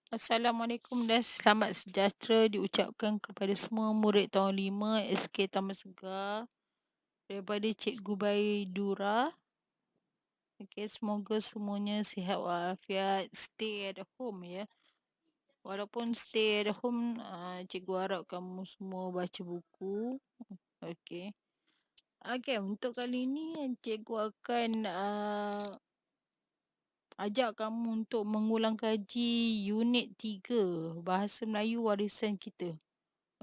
Assalamualaikum dan selamat sejahtera diucapkan kepada semua murid tahun 5 SK Taman Segar daripada Cikgu Baidura. Okey, semoga semuanya sihat walafiat. Stay at home ya. Walaupun stay at home, cikgu harap kamu semua baca buku. Okey. Okey, untuk kali ini cikgu akan ajak kamu untuk mengulang kaji unit 3 Bahasa Melayu Warisan Kita.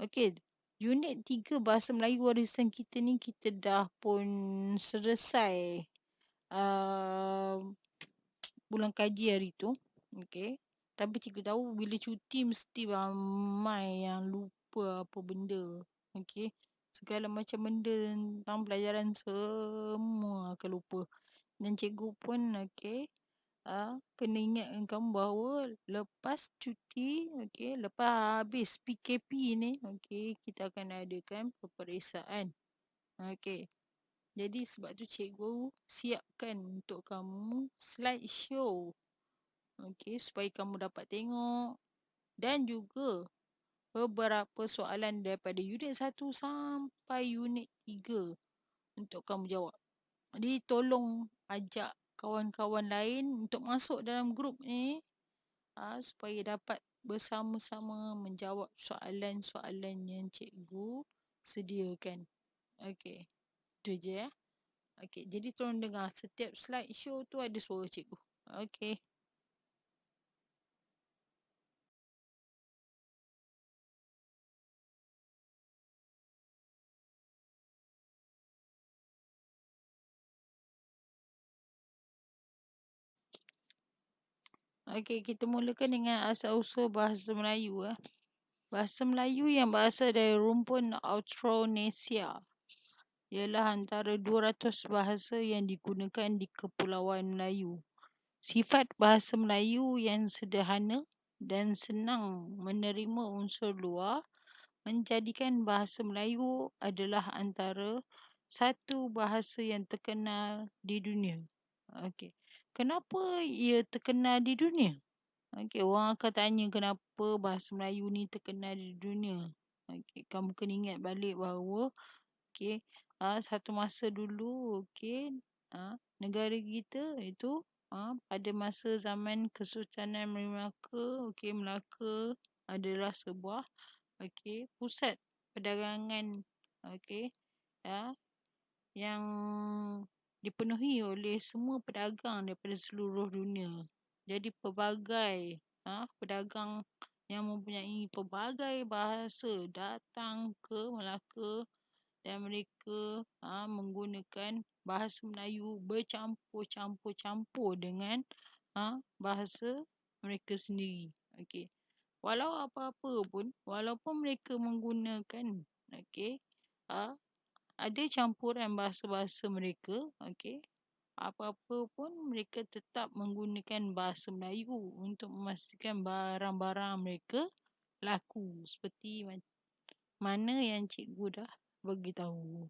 Okey, unit 3 Bahasa Melayu Warisan Kita ni kita dah pun selesai uh, ulang kaji hari tu. Okey. Tapi cikgu tahu bila cuti mesti ramai yang lupa apa benda. Okey. Segala macam benda tentang pelajaran semua akan lupa. Dan cikgu pun okey, kena ingatkan kamu bahawa lepas cuti, okey, lepas habis PKP ni, okey, kita akan adakan peperiksaan. Okey. Jadi sebab tu cikgu siapkan untuk kamu slideshow. Okey, supaya kamu dapat tengok dan juga beberapa soalan daripada unit 1 sampai unit 3 untuk kamu jawab. Jadi tolong ajak kawan-kawan lain untuk masuk dalam grup ni supaya dapat bersama-sama menjawab soalan-soalan yang cikgu sediakan. Okey, itu je ya. Okey, jadi tolong dengar setiap slide show tu ada suara cikgu. Okey. Okey, kita mulakan dengan asal-usul bahasa Melayu. Bahasa Melayu yang berasal dari rumpun Austronesia ialah antara 200 bahasa yang digunakan di Kepulauan Melayu. Sifat bahasa Melayu yang sederhana dan senang menerima unsur luar menjadikan bahasa Melayu adalah antara satu bahasa yang terkenal di dunia. Okey. Kenapa ia terkenal di dunia? Okey, orang akan tanya kenapa bahasa Melayu ni terkenal di dunia. Okey, kamu kena ingat balik bahawa okey, satu masa dulu, okey, negara kita itu pada masa zaman Kesultanan Melaka, okey, Melaka adalah sebuah okey pusat perdagangan okey yang dipenuhi oleh semua pedagang daripada seluruh dunia. Jadi pelbagai pedagang yang mempunyai pelbagai bahasa datang ke Melaka dan mereka menggunakan bahasa Melayu bercampur-campur-campur dengan bahasa mereka sendiri. Okey. Walau apa-apa pun, walaupun mereka menggunakan okey, ada campuran bahasa-bahasa mereka, okey, apa-apa pun mereka tetap menggunakan bahasa Melayu untuk memastikan barang-barang mereka laku seperti mana yang cikgu dah beritahu.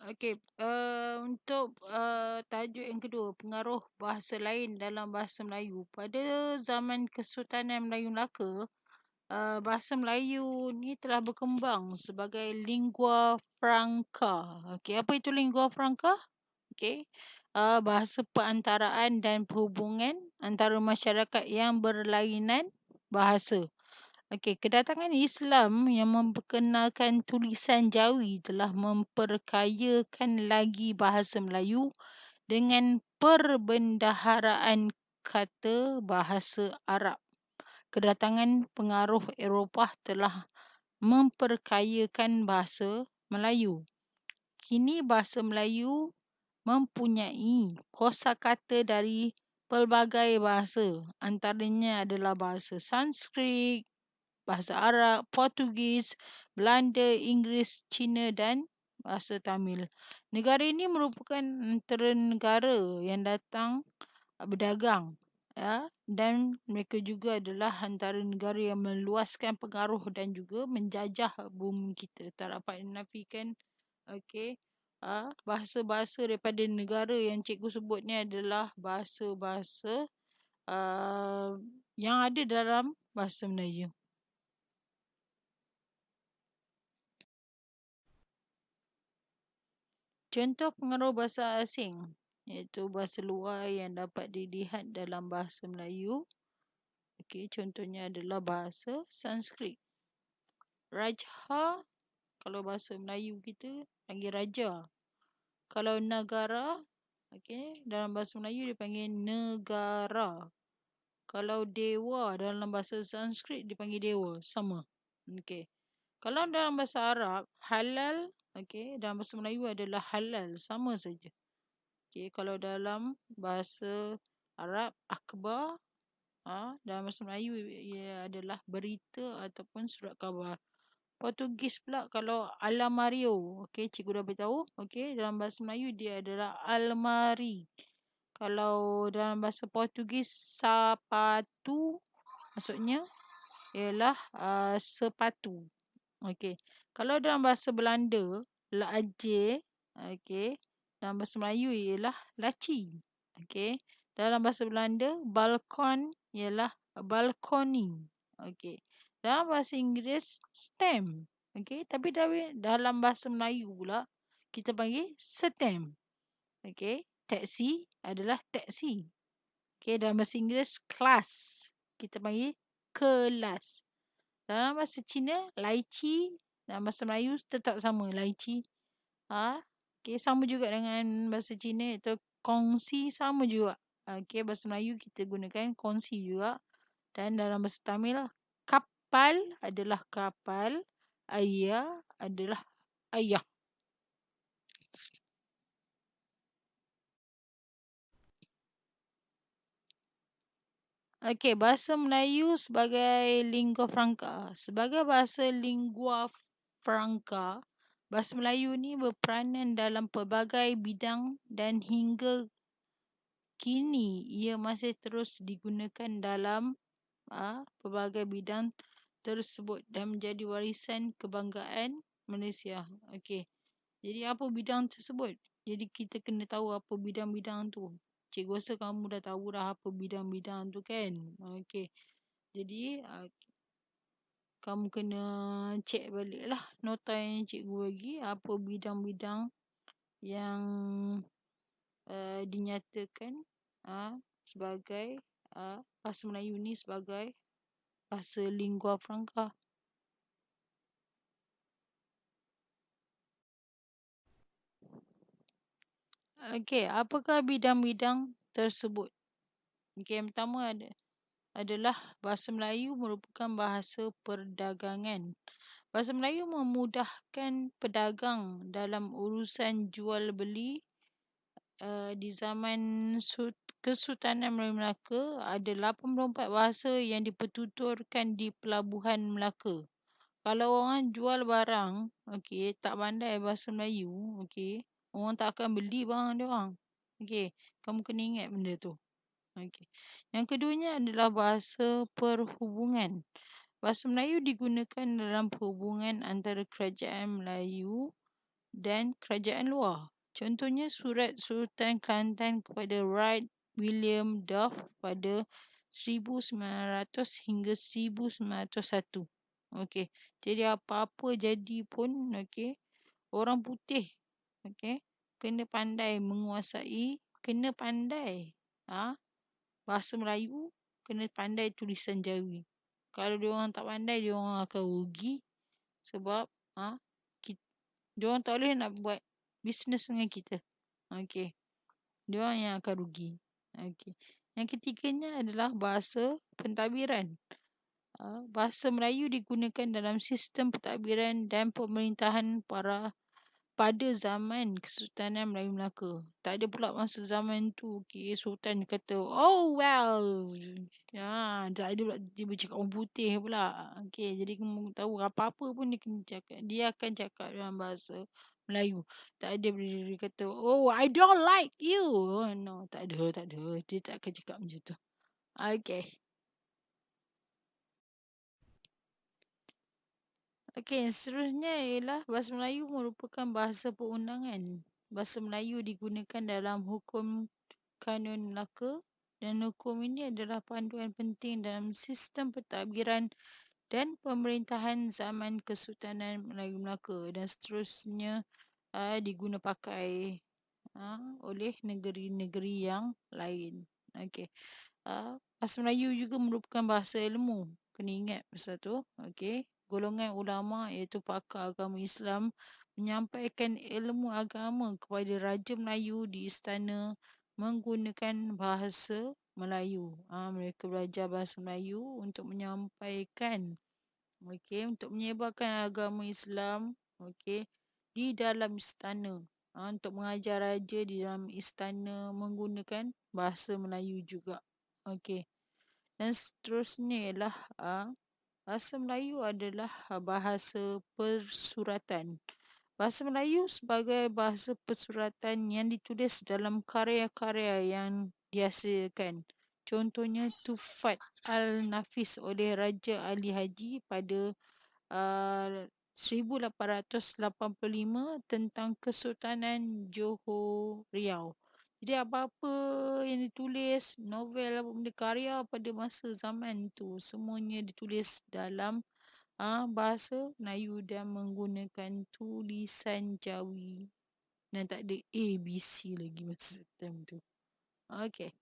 Okey, untuk tajuk yang kedua, pengaruh bahasa lain dalam bahasa Melayu. Pada zaman Kesultanan Melayu Melaka, bahasa Melayu ni telah berkembang sebagai lingua franca. Okey, apa itu lingua franca? Okey, bahasa perantaraan dan perhubungan antara masyarakat yang berlainan bahasa. Okey, kedatangan Islam yang memperkenalkan tulisan Jawi telah memperkayakan lagi bahasa Melayu dengan perbendaharaan kata bahasa Arab. Kedatangan pengaruh Eropah telah memperkayakan bahasa Melayu. Kini bahasa Melayu mempunyai kosakata dari pelbagai bahasa. Antaranya adalah bahasa Sanskrit, bahasa Arab, Portugis, Belanda, Inggeris, Cina dan bahasa Tamil. Negara ini merupakan antara negara yang datang berdagang dan mereka juga adalah antara negara yang meluaskan pengaruh dan juga menjajah bumi kita. Tak dapat dinafikan Okey. Bahasa-bahasa daripada negara yang cikgu sebut ni adalah bahasa-bahasa yang ada dalam bahasa Melayu. Contoh pengaruh bahasa asing iaitu bahasa luar yang dapat dilihat dalam bahasa Melayu. Okey, contohnya adalah bahasa Sanskrit. Rajha, kalau bahasa Melayu kita panggil raja. Kalau negara, okey, dalam bahasa Melayu dia panggil negara. Kalau dewa dalam bahasa Sanskrit dipanggil dewa, sama. Okey. Kalau dalam bahasa Arab, halal, okey, dalam bahasa Melayu adalah halal, sama saja. Okey, kalau dalam bahasa Arab, akhbar, dalam bahasa Melayu ia adalah berita ataupun surat khabar. Portugis pula kalau alamario, okey, cikgu dah beritahu, okey, dalam bahasa Melayu dia adalah almari. Kalau dalam bahasa Portugis, sapatu maksudnya ialah sepatu. Okey. Kalau dalam bahasa Belanda, laje, okey, dalam bahasa Melayu ialah laci. Okey. Dalam bahasa Belanda, balkon ialah balcony. Okey. Dalam bahasa Inggeris, stamp. Okey. Tapi dalam bahasa Melayu pula, kita panggil stamp. Okey. Taksi adalah taksi. Okey. Dalam bahasa Inggeris, class. Kita panggil kelas. Dalam bahasa Cina, lychee. Dalam bahasa Melayu tetap sama, lychee. Okey, sama juga dengan bahasa Cina iaitu kongsi, sama juga. Okey, bahasa Melayu kita gunakan kongsi juga. Dan dalam bahasa Tamil, kapal adalah kapal, ayah adalah ayah. Okey, bahasa Melayu sebagai lingua franca. Sebagai bahasa lingua franca, bahasa Melayu ni berperanan dalam pelbagai bidang dan hingga kini ia masih terus digunakan dalam pelbagai bidang tersebut dan menjadi warisan kebanggaan Malaysia. Okey. Jadi apa bidang tersebut? Jadi kita kena tahu apa bidang-bidang tu. Cikgu rasa kamu dah tahu dah apa bidang-bidang tu kan? Okey. Jadi kamu kena cek balik lah nota yang cikgu bagi, apa bidang-bidang yang dinyatakan sebagai bahasa Melayu ni sebagai bahasa lingua franca. Okey, apakah bidang-bidang tersebut? Okey, yang pertama adalah bahasa Melayu merupakan bahasa perdagangan. Bahasa Melayu memudahkan pedagang dalam urusan jual beli. Di zaman Kesultanan Melayu Melaka ada 84 bahasa yang dipertuturkan di pelabuhan Melaka. Kalau orang jual barang, okey, tak pandai bahasa Melayu, okey, orang tak akan beli barang dia orang. Okey, kamu kena ingat benda tu. Okey. Yang keduanya adalah bahasa perhubungan. Bahasa Melayu digunakan dalam perhubungan antara kerajaan Melayu dan kerajaan luar. Contohnya surat Sultan Kelantan kepada Wright William Duff pada 1900 hingga 1901. Okey. Jadi apa-apa jadi pun, okey, orang putih, okey, kena pandai menguasai, kena pandai bahasa Melayu, kena pandai tulisan Jawi. Kalau dia orang tak pandai, dia orang akan rugi sebab dia orang tak boleh nak buat bisnes dengan kita. Okey. Dia orang yang akan rugi. Okey. Yang ketiganya adalah bahasa pentadbiran. Bahasa Melayu digunakan dalam sistem pentadbiran dan pemerintahan pada zaman Kesultanan Melayu Melaka. Tak ada pula masa zaman tu Sultan kata, oh well. Tak ada pula dia bercakap orang putih pula. Okey, jadi kamu tahu apa-apa pun dia kena cakap. Dia akan cakap dalam bahasa Melayu. Tak ada dia kata, oh I don't like you. No, tak ada. Dia tak akan cakap macam tu. Okey. Okey, seterusnya ialah bahasa Melayu merupakan bahasa perundangan. Bahasa Melayu digunakan dalam hukum kanun Melaka dan hukum ini adalah panduan penting dalam sistem pentadbiran dan pemerintahan zaman Kesultanan Melayu Melaka dan seterusnya diguna pakai oleh negeri-negeri yang lain. Okey. Bahasa Melayu juga merupakan bahasa ilmu. Kena ingat pasal tu. Okey. Golongan ulama iaitu pakar agama Islam menyampaikan ilmu agama kepada Raja Melayu di istana menggunakan bahasa Melayu. Mereka belajar bahasa Melayu untuk menyampaikan, untuk menyebarkan agama Islam, di dalam istana. Untuk mengajar raja di dalam istana menggunakan bahasa Melayu juga. Okey. Dan seterusnya ialah bahasa Melayu adalah bahasa persuratan. Bahasa Melayu sebagai bahasa persuratan yang ditulis dalam karya-karya yang dihasilkan. Contohnya Tufat Al-Nafis oleh Raja Ali Haji pada 1885 tentang Kesultanan Johor Riau. Jadi apa-apa yang ditulis, novel apa benda karya pada masa zaman tu, semuanya ditulis dalam bahasa Melayu dan menggunakan tulisan Jawi. Dan tak ada A, B, C lagi masa time tu. Okey.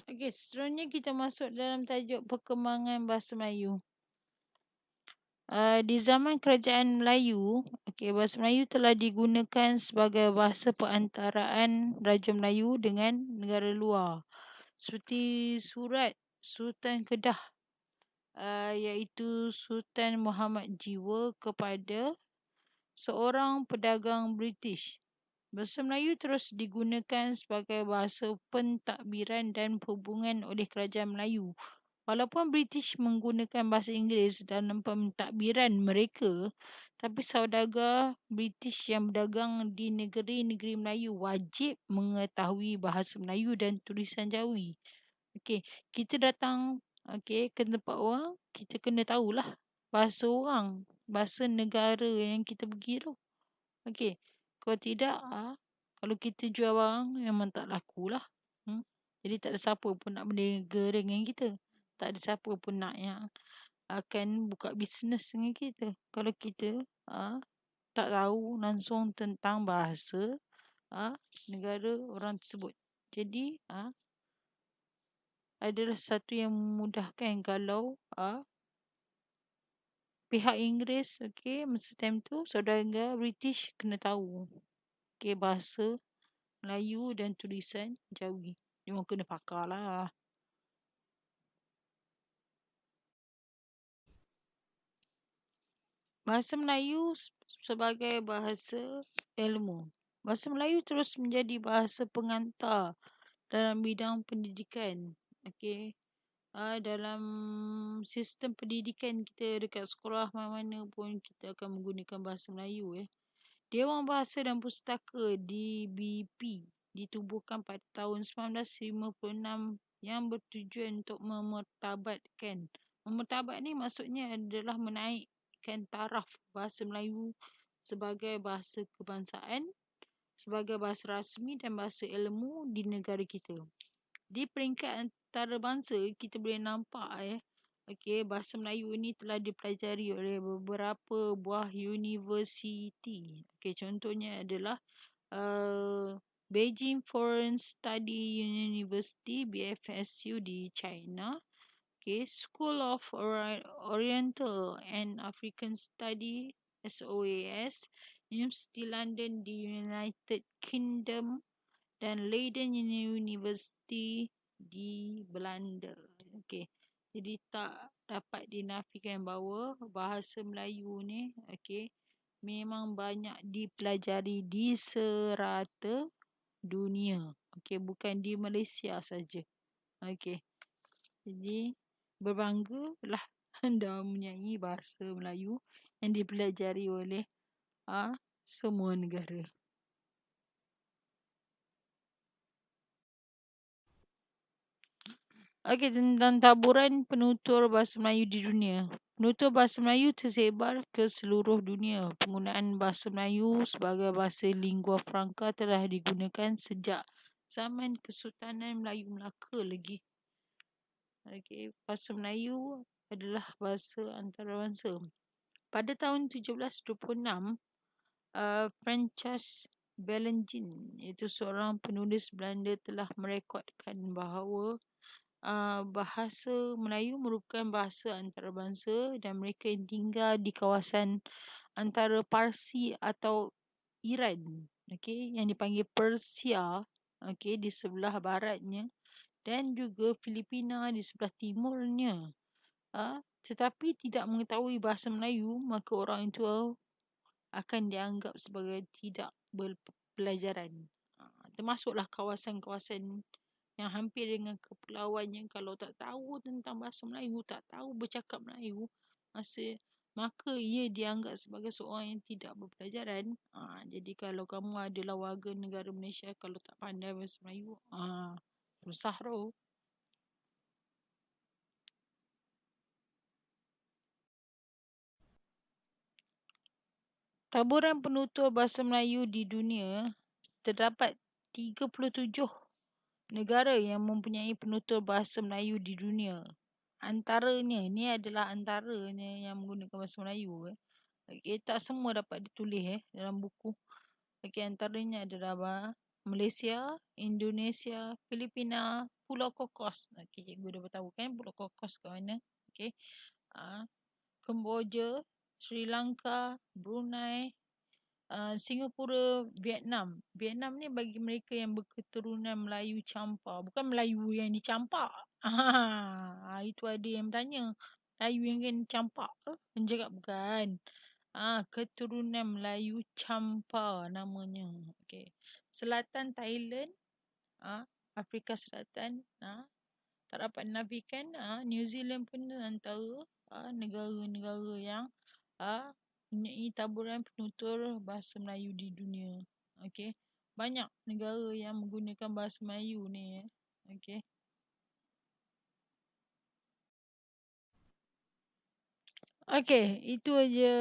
Okey, seterusnya kita masuk dalam tajuk perkembangan bahasa Melayu. Di zaman kerajaan Melayu, bahasa Melayu telah digunakan sebagai bahasa perantaraan Raja Melayu dengan negara luar. Seperti surat Sultan Kedah, iaitu Sultan Muhammad Jiwa kepada seorang pedagang British. Bahasa Melayu terus digunakan sebagai bahasa pentadbiran dan perhubungan oleh kerajaan Melayu. Walaupun British menggunakan bahasa Inggeris dalam pentadbiran mereka, tapi saudagar British yang berdagang di negeri-negeri Melayu wajib mengetahui bahasa Melayu dan tulisan Jawi. Kita datang ke tempat orang, kita kena tahulah bahasa orang, bahasa negara yang kita pergi tu. Kalau tidak, kalau kita jual barang memang tak lakulah. Jadi tak ada siapa pun nak berniaga dengan kita. Tak ada siapa pun nak yang akan buka bisnes dengan kita. Kalau kita tak tahu langsung tentang bahasa negara orang tersebut. Jadi adalah satu yang memudahkan kalau pihak Inggeris, masa time tu saudagar British kena tahu bahasa Melayu dan tulisan Jawi. Memang kena pakar lah. Bahasa Melayu sebagai bahasa ilmu. Bahasa Melayu terus menjadi bahasa pengantar dalam bidang pendidikan. Dalam sistem pendidikan kita dekat sekolah mana-mana pun kita akan menggunakan bahasa Melayu. Dewan Bahasa dan Pustaka DBP ditubuhkan pada tahun 1956 yang bertujuan untuk memertabatkan. Memertabat ni maksudnya adalah menaikkan taraf bahasa Melayu sebagai bahasa kebangsaan, sebagai bahasa rasmi dan bahasa ilmu di negara kita. Di peringkat antarabangsa kita boleh nampak bahasa Melayu ini telah dipelajari oleh beberapa buah universiti. Contohnya adalah Beijing Foreign Study University (BFSU) di China, School of Oriental and African Study (SOAS), University London di United Kingdom dan Leiden University di Belanda. Jadi tak dapat dinafikan bahawa bahasa Melayu ni memang banyak dipelajari di serata dunia. Bukan di Malaysia saja. Jadi berbanggalah anda mempunyai bahasa Melayu yang dipelajari oleh semua negara. Okey, tentang taburan penutur bahasa Melayu di dunia. Penutur bahasa Melayu tersebar ke seluruh dunia. Penggunaan bahasa Melayu sebagai bahasa lingua franca telah digunakan sejak zaman Kesultanan Melayu Melaka lagi. Okey, bahasa Melayu adalah bahasa antarabangsa. Pada tahun 1726, Francis Bellingen, iaitu seorang penulis Belanda, telah merekodkan bahawa bahasa Melayu merupakan bahasa antarabangsa dan mereka yang tinggal di kawasan antara Parsi atau Iran, okey, yang dipanggil Persia, okey, di sebelah baratnya, dan juga Filipina di sebelah timurnya, tetapi tidak mengetahui bahasa Melayu, maka orang itu akan dianggap sebagai tidak berpelajaran. Termasuklah kawasan-kawasan yang hampir dengan kepulauan yang kalau tak tahu tentang bahasa Melayu, tak tahu bercakap Melayu, maka ia dianggap sebagai seorang yang tidak berpelajaran. Jadi kalau kamu adalah warga negara Malaysia, kalau tak pandai bahasa Melayu, susah tau. Taburan penutur bahasa Melayu di dunia, terdapat 37 negara yang mempunyai penutur bahasa Melayu di dunia. Antaranya, ni adalah antaranya yang menggunakan bahasa Melayu. Okey, tak semua dapat ditulis dalam buku. Okey, antaranya adalah Malaysia, Indonesia, Filipina, Pulau Kokos. Okey, cikgu dah beritahu kan Pulau Kokos kat mana. Okey. Kemboja, Sri Lanka, Brunei, Singapura, Vietnam. Vietnam ni bagi mereka yang berketurunan Melayu campur. Bukan Melayu yang dicampak. Itu ada yang bertanya. Melayu yang kan campak ke? Menjagak bukan. Keturunan Melayu campur namanya. Okay. Selatan Thailand, Afrika Selatan, tak dapat nafikan. New Zealand pun antara negara-negara yang mempunyai taburan penutur bahasa Melayu di dunia. Okey. Banyak negara yang menggunakan bahasa Melayu ni. Okey. Okey, itu aja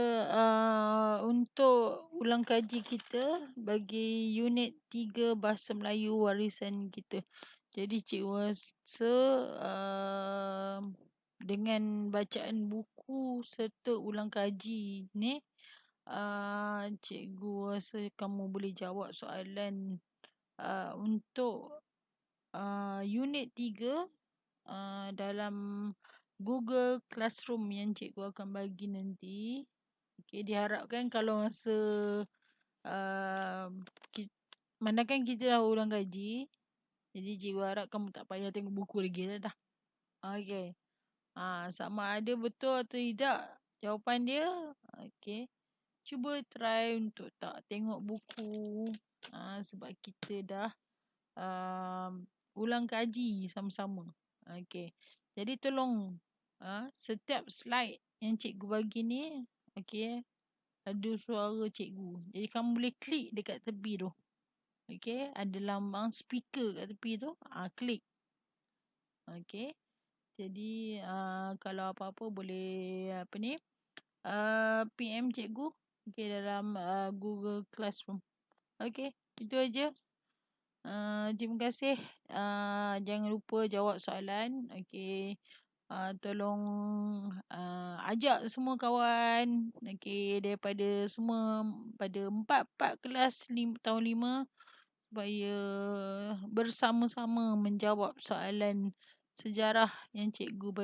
untuk ulang kaji kita bagi unit 3 bahasa Melayu warisan kita. Jadi cikgu rasa dengan bacaan buku serta ulang kaji ni, cikgu rasa kamu boleh jawab soalan untuk unit 3 dalam Google Classroom yang cikgu akan bagi nanti. Okey, diharapkan kalau masa manakala kita dah ulang kaji, jadi cikgu harap kamu tak payah tengok buku lagi dah. Okey. Sama ada betul atau tidak jawapan dia. Okey. Cuba try untuk tak tengok buku. Sebab kita dah ulang kaji sama-sama. Okey. Jadi tolong setiap slide yang cikgu bagi ni, okey, ada suara cikgu. Jadi kamu boleh klik dekat tepi tu. Okey, ada lambang speaker kat tepi tu, klik. Okey. Jadi kalau apa-apa boleh PM cikgu dalam Google Classroom. Okey, itu aja. Terima kasih. Jangan lupa jawab soalan. Okey. Tolong ajak semua kawan, daripada semua pada 4 kelas tahun 5 supaya bersama-sama menjawab soalan sejarah yang cikgu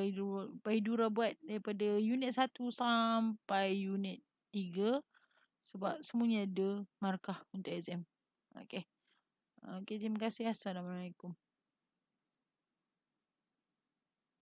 Baidura buat daripada unit 1 sampai unit 3 sebab semuanya ada markah untuk exam. Okey. Terima kasih. Assalamualaikum.